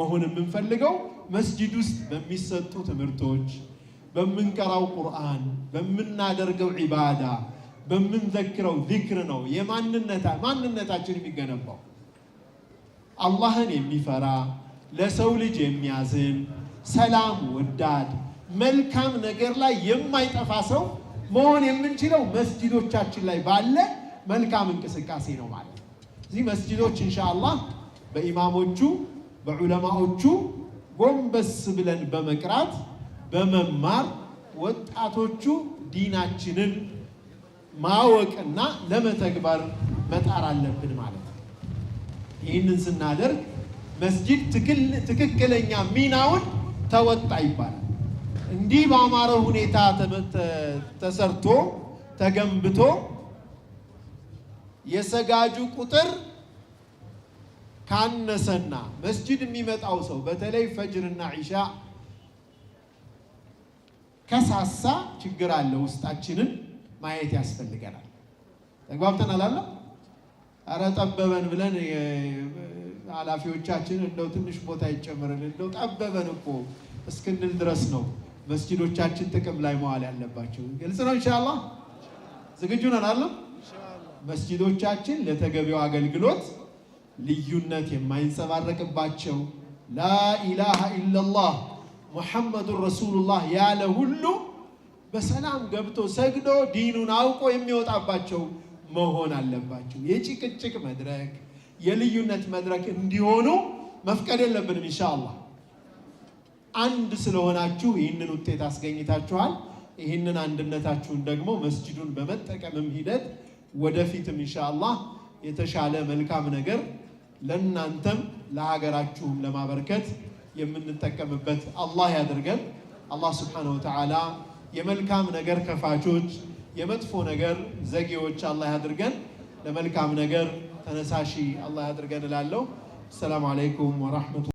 መሆን የምንፈልገው መስጂድ ውስጥ በሚሰጡ ትምህርቶች፣ በምንቀራው ቁርአን፣ በምናደርገው ዒባዳ፣ በምንዘክረው ዚክር ነው ማንነታችን የሚገነባው። አላህን የሚፈራ ለሰው ልጅ የሚያዝን ሰላም ወዳድ መልካም ነገር ላይ የማይጠፋ ሰው መሆን የምንችለው መስጂዶቻችን ላይ ባለ መልካም እንቅስቃሴ ነው ማለት ነው። እዚህ መስጂዶች ኢንሻአላህ በኢማሞቹ በዑለማዎቹ ጎንበስ ብለን በመቅራት በመማር ወጣቶቹ ዲናችንን ማወቅና ለመተግበር መጣር አለብን ማለት ነው። ይህንን ስናደርግ መስጂድ ትክክለኛ ሚናውን ተወጣ ይባላል። እንዲህ በአማረ ሁኔታ ተሰርቶ ተገንብቶ የሰጋጁ ቁጥር ካነሰና መስጂድ የሚመጣው ሰው በተለይ ፈጅርና ዒሻ ከሳሳ ችግር አለ። ውስጣችንን ማየት ያስፈልገናል። ተግባብተናል አለ። አረ ጠበበን ብለን ኃላፊዎቻችን እንደው ትንሽ ቦታ ይጨምረን እንደው ጠበበን እኮ እስክንል ድረስ ነው መስጂዶቻችን ጥቅም ላይ መዋል ያለባቸው። ግልጽ ነው ኢንሻአላህ። ዝግጁ ነን አለ። መስጂዶቻችን ለተገቢው አገልግሎት ልዩነት የማይንጸባረቅባቸው ላኢላሃ ኢላላህ ሙሐመዱን ረሱሉላህ ያለ ሁሉ በሰላም ገብቶ ሰግዶ ዲኑን አውቆ የሚወጣባቸው መሆን አለባቸው። የጭቅጭቅ መድረክ የልዩነት መድረክ እንዲሆኑ መፍቀድ የለብንም ኢንሻአላህ። አንድ ስለሆናችሁ ይህንን ውጤት አስገኝታችኋል። ይህንን አንድነታችሁን ደግሞ መስጂዱን በመጠቀምም ሂደት ወደፊትም ኢንሻአላህ የተሻለ መልካም ነገር ለእናንተም ለሀገራችሁም ለማበርከት የምንጠቀምበት አላህ ያድርገን። አላህ ሱብሓነሁ ወተዓላ የመልካም ነገር ከፋቾች የመጥፎ ነገር ዘጊዎች አላህ ያድርገን። ለመልካም ነገር ተነሳሺ አላህ ያድርገን እላለሁ። ሰላም አለይኩም ወራህመቱ